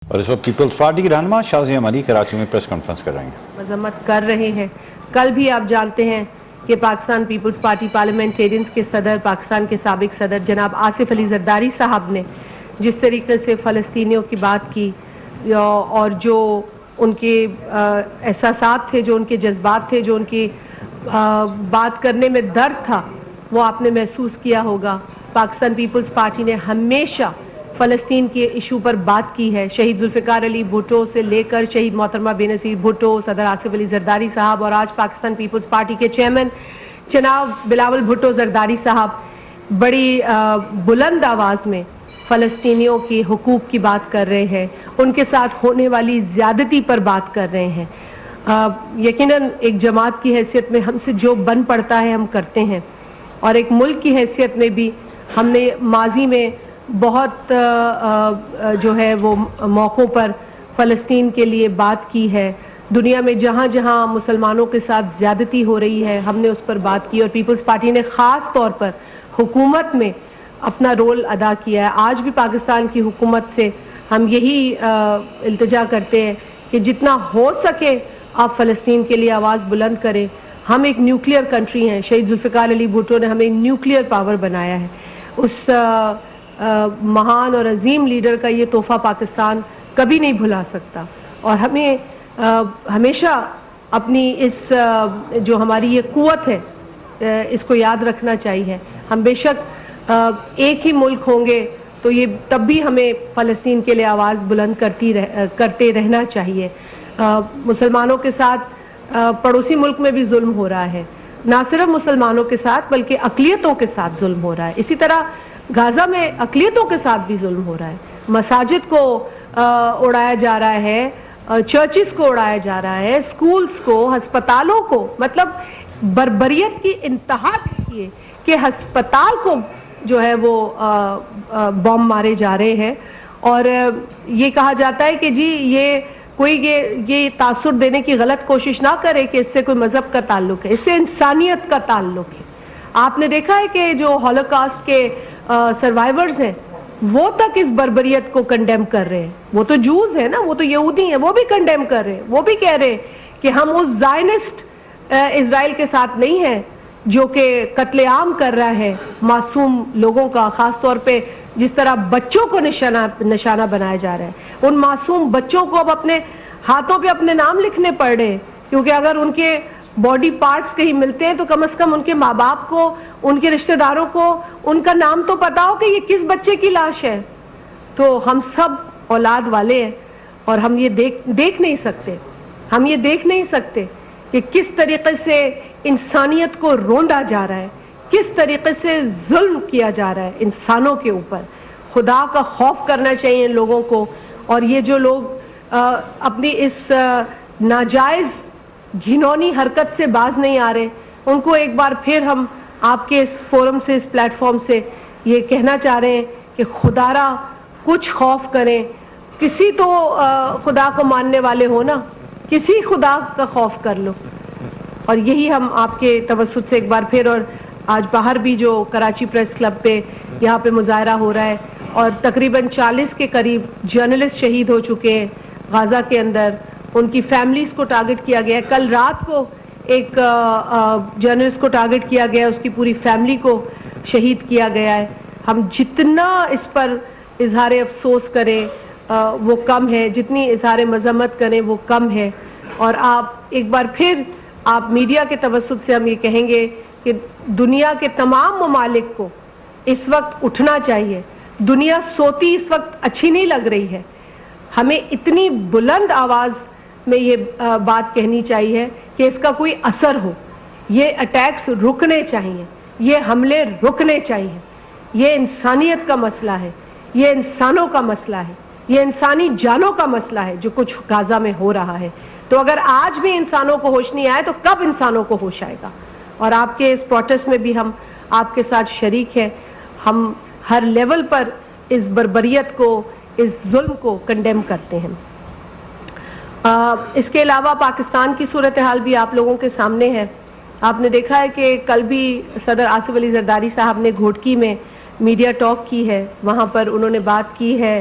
اور اس وقت Peoples party کی رہنما شازیہ مری کراچی میں پریس کانفرنس کر رہی ہیں، مذمت کر رہے ہیں۔ کل بھی آپ جانتے ہیں کہ پاکستان پیپلز پارٹی پارلیمنٹیرینز کے صدر، پاکستان کے سابق صدر جناب آصف علی زرداری صاحب نے جس طریقے سے فلسطینیوں کی بات کی اور جو ان کے احساسات تھے، جو ان کے جذبات تھے، جو ان کی بات کرنے میں درد تھا، وہ آپ نے محسوس کیا ہوگا۔ پاکستان پیپلز پارٹی نے ہمیشہ فلسطین کے ایشو پر بات کی ہے، شہید ذوالفقار علی بھٹو سے لے کر شہید محترمہ بے نظیر بھٹو، صدر آصف علی زرداری صاحب اور آج پاکستان پیپلز پارٹی کے چیئرمین جناب بلاول بھٹو زرداری صاحب بڑی بلند آواز میں فلسطینیوں کے حقوق کی بات کر رہے ہیں، ان کے ساتھ ہونے والی زیادتی پر بات کر رہے ہیں۔ یقیناً ایک جماعت کی حیثیت میں ہم سے جو بن پڑتا ہے ہم کرتے ہیں، اور ایک ملک کی حیثیت میں بھی ہم نے ماضی میں بہت جو ہے وہ موقعوں پر فلسطین کے لیے بات کی ہے۔ دنیا میں جہاں جہاں مسلمانوں کے ساتھ زیادتی ہو رہی ہے ہم نے اس پر بات کی، اور پیپلز پارٹی نے خاص طور پر حکومت میں اپنا رول ادا کیا ہے۔ آج بھی پاکستان کی حکومت سے ہم یہی التجا کرتے ہیں کہ جتنا ہو سکے آپ فلسطین کے لیے آواز بلند کریں۔ ہم ایک نیوکلیئر کنٹری ہیں، شہید ذوالفقار علی بھٹو نے ہمیں نیوکلیئر پاور بنایا ہے۔ اس مہان اور عظیم لیڈر کا یہ تحفہ پاکستان کبھی نہیں بھلا سکتا، اور ہمیں ہمیشہ اپنی اس جو ہماری یہ قوت ہے اس کو یاد رکھنا چاہیے۔ ہم بے شک ایک ہی ملک ہوں گے تو یہ تب بھی ہمیں فلسطین کے لیے آواز بلند کرتے رہنا چاہیے۔ مسلمانوں کے ساتھ پڑوسی ملک میں بھی ظلم ہو رہا ہے، نہ صرف مسلمانوں کے ساتھ بلکہ اقلیتوں کے ساتھ ظلم ہو رہا ہے۔ اسی طرح غزہ میں اقلیتوں کے ساتھ بھی ظلم ہو رہا ہے، مساجد کو اڑایا جا رہا ہے، چرچز کو اڑایا جا رہا ہے، سکولز کو، ہسپتالوں کو، مطلب بربریت کی انتہا دیکھیے کہ ہسپتال کو جو ہے وہ بم مارے جا رہے ہیں، اور یہ کہا جاتا ہے کہ جی یہ کوئی یہ تاثر دینے کی غلط کوشش نہ کرے کہ اس سے کوئی مذہب کا تعلق ہے، اس سے انسانیت کا تعلق ہے۔ آپ نے دیکھا ہے کہ جو ہولوکاسٹ کے سروائیورز ہیں وہ تک اس بربریت کو کنڈیم کر رہے ہیں۔ وہ تو جوز ہیں نا، وہ تو یہودی ہیں، وہ بھی کنڈیم کر رہے ہیں، وہ بھی کہہ رہے ہیں کہ ہم اس زائنسٹ اسرائیل کے ساتھ نہیں ہیں جو کہ قتل عام کر رہا ہے معصوم لوگوں کا، خاص طور پہ جس طرح بچوں کو نشانہ بنایا جا رہا ہے۔ ان معصوم بچوں کو اب اپنے ہاتھوں پہ اپنے نام لکھنے پڑ رہے ہیں، کیونکہ اگر ان کے باڈی پارٹس کہیں ملتے ہیں تو کم از کم ان کے ماں باپ کو، ان کے رشتہ داروں کو ان کا نام تو پتا ہو کہ یہ کس بچے کی لاش ہے۔ تو ہم سب اولاد والے ہیں، اور ہم یہ دیکھ نہیں سکتے، ہم یہ دیکھ نہیں سکتے کہ کس طریقے سے انسانیت کو روندا جا رہا ہے، کس طریقے سے ظلم کیا جا رہا ہے انسانوں کے اوپر۔ خدا کا خوف کرنا چاہیے ان لوگوں کو، اور یہ جو لوگ اپنی اس ناجائز گھنونی حرکت سے باز نہیں آ رہے، ان کو ایک بار پھر ہم آپ کے اس فورم سے، اس پلیٹ فارم سے یہ کہنا چاہ رہے ہیں کہ خدا را کچھ خوف کریں۔ کسی تو خدا کو ماننے والے ہو نا، کسی خدا کا خوف کر لو۔ اور یہی ہم آپ کے توسط سے ایک بار پھر، اور آج باہر بھی جو کراچی پریس کلب پہ یہاں پہ مظاہرہ ہو رہا ہے، اور تقریباً 40 کے قریب جرنلسٹ شہید ہو چکے ہیں غزہ کے اندر، ان کی فیملیز کو ٹارگٹ کیا گیا ہے۔ کل رات کو ایک جرنلسٹ کو ٹارگٹ کیا گیا، اس کی پوری فیملی کو شہید کیا گیا ہے۔ ہم جتنا اس پر اظہار افسوس کریں وہ کم ہے، جتنی اظہار مذمت کریں وہ کم ہے۔ اور آپ ایک بار پھر آپ میڈیا کے توسط سے ہم یہ کہیں گے کہ دنیا کے تمام ممالک کو اس وقت اٹھنا چاہیے۔ دنیا سوتی اس وقت اچھی نہیں لگ رہی ہے، ہمیں اتنی بلند آواز میں یہ بات کہنی چاہیے کہ اس کا کوئی اثر ہو۔ یہ اٹیکس رکنے چاہیے، یہ حملے رکنے چاہیے۔ یہ انسانیت کا مسئلہ ہے، یہ انسانوں کا مسئلہ ہے، یہ انسانی جانوں کا مسئلہ ہے جو کچھ غزہ میں ہو رہا ہے۔ تو اگر آج بھی انسانوں کو ہوش نہیں آئے تو کب انسانوں کو ہوش آئے گا؟ اور آپ کے اس پروٹیسٹ میں بھی ہم آپ کے ساتھ شریک ہیں۔ ہم ہر لیول پر اس بربریت کو، اس ظلم کو کنڈیم کرتے ہیں۔ اس کے علاوہ پاکستان کی صورتحال بھی آپ لوگوں کے سامنے ہے۔ آپ نے دیکھا ہے کہ کل بھی صدر آصف علی زرداری صاحب نے گھوٹکی میں میڈیا ٹاک کی ہے، وہاں پر انہوں نے بات کی ہے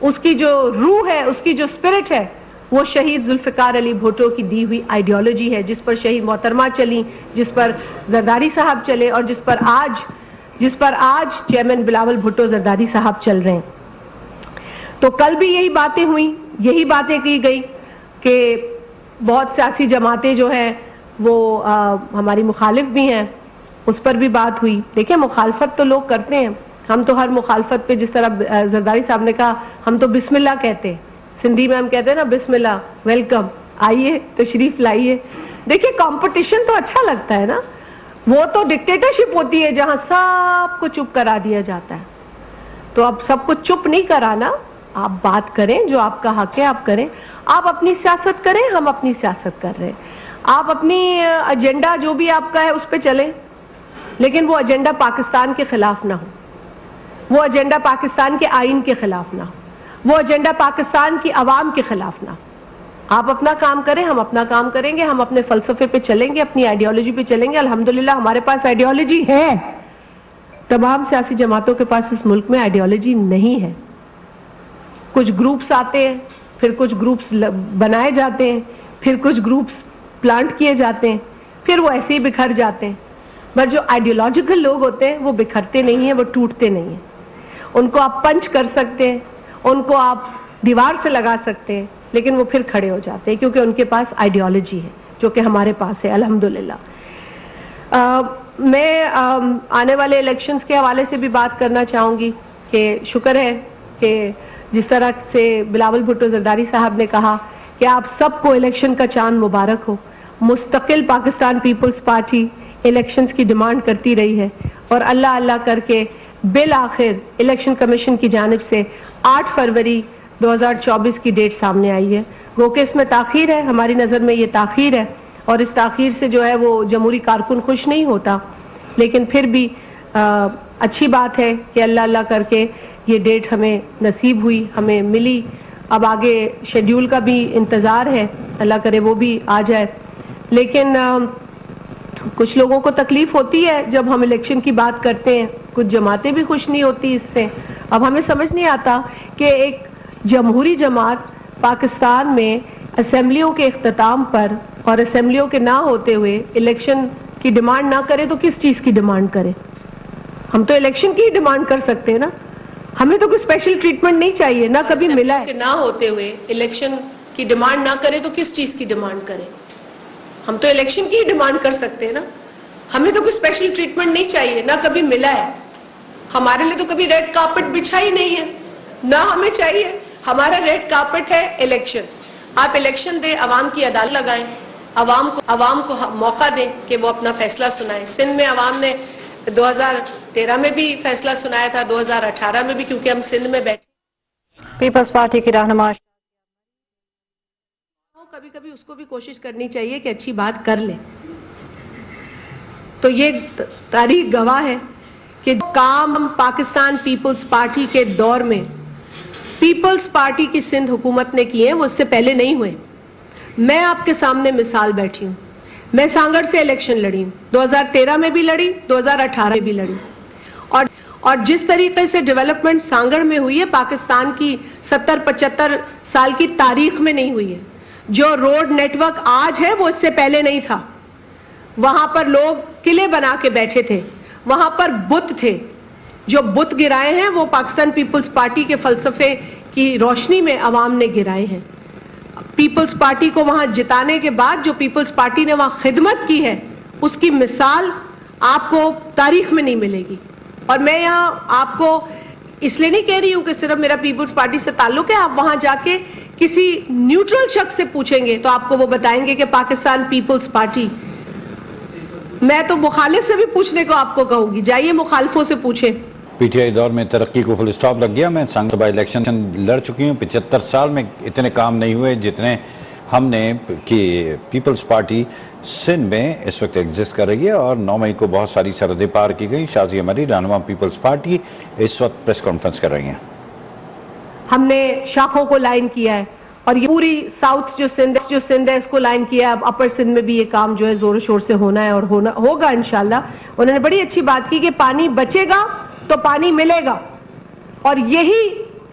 اس کی جو روح ہے, اس کی جو اسپرٹ ہے, وہ شہید ذوالفقار علی بھٹو کی دی ہوئی آئیڈیالوجی ہے, جس پر شہید محترمہ چلی, جس پر زرداری صاحب چلے, اور جس پر آج چیئرمین بلاول بھٹو زرداری صاحب چل رہے ہیں. تو کل بھی یہی باتیں ہوئیں, یہی باتیں کی گئی کہ بہت سیاسی جماعتیں جو ہیں وہ ہماری مخالف بھی ہیں, اس پر بھی بات ہوئی. دیکھیں, مخالفت تو لوگ کرتے ہیں, ہم تو ہر مخالفت پہ, جس طرح زرداری صاحب نے کہا, ہم تو بسم اللہ کہتے ہیں, سندھی میں ہم کہتے ہیں نا بسم اللہ, ویلکم, آئیے تشریف لائیے. دیکھیں, کمپٹیشن تو اچھا لگتا ہے نا, وہ تو ڈکٹیٹرشپ ہوتی ہے جہاں سب کو چپ کرا دیا جاتا ہے. تو اب سب کو چپ نہیں کرانا, آپ بات کریں, جو آپ کا حق ہے آپ کریں. آپ اپنی سیاست کریں, ہم اپنی سیاست کر رہے ہیں. آپ اپنی ایجنڈا جو بھی آپ کا ہے اس پہ چلیں, لیکن وہ ایجنڈا پاکستان کے خلاف نہ ہو, وہ ایجنڈا پاکستان کے آئین کے خلاف نہ ہو, وہ ایجنڈا پاکستان کی عوام کے خلاف نہ ہو. آپ اپنا کام کریں, ہم اپنا کام کریں گے, ہم اپنے فلسفے پہ چلیں گے, اپنی آئیڈیالوجی پہ چلیں گے. الحمدللہ ہمارے پاس آئیڈیالوجی ہے. تمام سیاسی جماعتوں کے پاس اس ملک میں آئیڈیالوجی نہیں ہے. کچھ گروپس آتے ہیں, پھر کچھ گروپس بنائے جاتے ہیں, پھر کچھ گروپس پلانٹ کیے جاتے ہیں, پھر وہ ایسے ہی بکھر جاتے ہیں. بس جو آئیڈیالوجیکل لوگ ہوتے ہیں وہ بکھرتے نہیں ہیں, وہ ٹوٹتے نہیں ہیں. ان کو آپ پنچ کر سکتے ہیں, ان کو آپ دیوار سے لگا سکتے ہیں, لیکن وہ پھر کھڑے ہو جاتے ہیں, کیونکہ ان کے پاس آئیڈیالوجی ہے, جو کہ ہمارے پاس ہے الحمدللہ. میں آنے والے الیکشنز کے حوالے سے بھی بات کرنا چاہوں گی کہ شکر ہے کہ جس طرح سے بلاول بھٹو زرداری صاحب نے کہا کہ آپ سب کو الیکشن کا چاند مبارک ہو. مستقل پاکستان پیپلز پارٹی الیکشنز کی ڈیمانڈ کرتی رہی ہے, اور اللہ اللہ کر کے بالآخر الیکشن کمیشن کی جانب سے 8 فروری 2024 کی ڈیٹ سامنے آئی ہے. گو کہ اس میں تاخیر ہے, ہماری نظر میں یہ تاخیر ہے, اور اس تاخیر سے جو ہے وہ جمہوری کارکن خوش نہیں ہوتا, لیکن پھر بھی اچھی بات ہے کہ اللہ اللہ کر کے یہ ڈیٹ ہمیں نصیب ہوئی, ہمیں ملی. اب آگے شیڈیول کا بھی انتظار ہے, اللہ کرے وہ بھی آ جائے. لیکن کچھ لوگوں کو تکلیف ہوتی ہے جب ہم الیکشن کی بات کرتے ہیں, کچھ جماعتیں بھی خوش نہیں ہوتی اس سے. اب ہمیں سمجھ نہیں آتا کہ ایک جمہوری جماعت پاکستان میں اسمبلیوں کے اختتام پر اور اسمبلیوں کے نہ ہوتے ہوئے الیکشن کی ڈیمانڈ نہ کرے تو کس چیز کی ڈیمانڈ کرے؟ ہم تو الیکشن کی ڈیمانڈ کر سکتے ہیں نا, ہمیں تو کوئی اسپیشل ٹریٹمنٹ نہیں چاہیے, نہ کبھی ملا ہے. نہ ہوتے ہوئے الیکشن کی ڈیمانڈ نہ کرے تو کس چیز کی ڈیمانڈ کرے؟ ہم تو الیکشن کی ہی ڈیمانڈ کر سکتے ہیں نا, ہمیں تو کوئی اسپیشل ٹریٹمنٹ نہیں چاہیے, نہ کبھی ملا ہے. ہمارے لیے تو کبھی ریڈ کارپٹ بچھا ہی نہیں ہے, نہ ہمیں چاہیے. ہمارا ریڈ کارپٹ ہے الیکشن. آپ الیکشن دیں, عوام کی عدالت لگائیں, عوام کو موقع دیں کہ وہ اپنا فیصلہ سنائیں. سندھ میں عوام نے 2013 میں بھی فیصلہ سنایا تھا, 2018 میں بھی, کیونکہ ہم سندھ میں بیٹھے. پیپلز پارٹی کی رہنما کبھی کبھی اس کو بھی کوشش کرنی چاہیے کہ اچھی بات کر لے. تو یہ تاریخ گواہ ہے کہ کام پاکستان پیپلز پارٹی کے دور میں پیپلز پارٹی کی سندھ حکومت نے کیے ہیں, وہ اس سے پہلے نہیں ہوئے. میں آپ کے سامنے مثال بیٹھی ہوں, میں سانگڑ سے الیکشن لڑی ہوں, 2013 میں بھی لڑی, 2018 میں بھی لڑی. اور جس طریقے سے ڈیولپمنٹ سانگڑ میں ہوئی ہے, پاکستان کی 70-75 سال کی تاریخ میں نہیں ہوئی ہے. جو روڈ نیٹ ورک آج ہے وہ اس سے پہلے نہیں تھا. وہاں پر لوگ قلعے بنا کے بیٹھے تھے, وہاں پر بت تھے. جو بت گرائے ہیں وہ پاکستان پیپلز پارٹی کے فلسفے کی روشنی میں عوام نے گرائے ہیں. پیپلز پارٹی کو وہاں جتانے کے بعد جو پیپلز پارٹی نے وہاں خدمت کی ہے, اس کی مثال آپ کو تاریخ میں نہیں ملے گی. اور میں یہاں آپ کو اس لیے نہیں کہہ رہی ہوں کہ صرف میرا پیپلز پارٹی سے تعلق ہے. آپ وہاں جا کے کسی نیوٹرل شخص سے پوچھیں گے تو آپ کو وہ بتائیں گے کہ پاکستان پیپلز پارٹی. میں تو مخالف سے بھی پوچھنے کو آپ کو کہوں گی, جائیے مخالفوں سے پوچھیں. پی ٹی آئی دور میں ترقی کو فل اسٹاپ لگ گیا. میں سنگ سبھا الیکشن لڑ چکی ہوں, 75 سال میں اتنے کام نہیں ہوئے جتنے ہم نے کہ پیپلز پارٹی سندھ میں اس وقت ایگزسٹ کر رہی ہے. اور 9 مئی کو بہت ساری سرحدیں پار کی گئی. شازیہ مری رہنما پیپلز پارٹی اس وقت پریس کانفرنس کر رہی ہیں. ہم نے شاخوں کو لائن کیا ہے, اور یہ پوری ساؤتھ جو سندھ ہے اس کو لائن کیا ہے. اب اپر سندھ میں بھی یہ کام جو ہے زور و شور سے ہونا ہے, اور ہوگا انشاءاللہ. انہوں نے بڑی اچھی بات کی کہ پانی بچے گا تو پانی ملے گا, اور یہی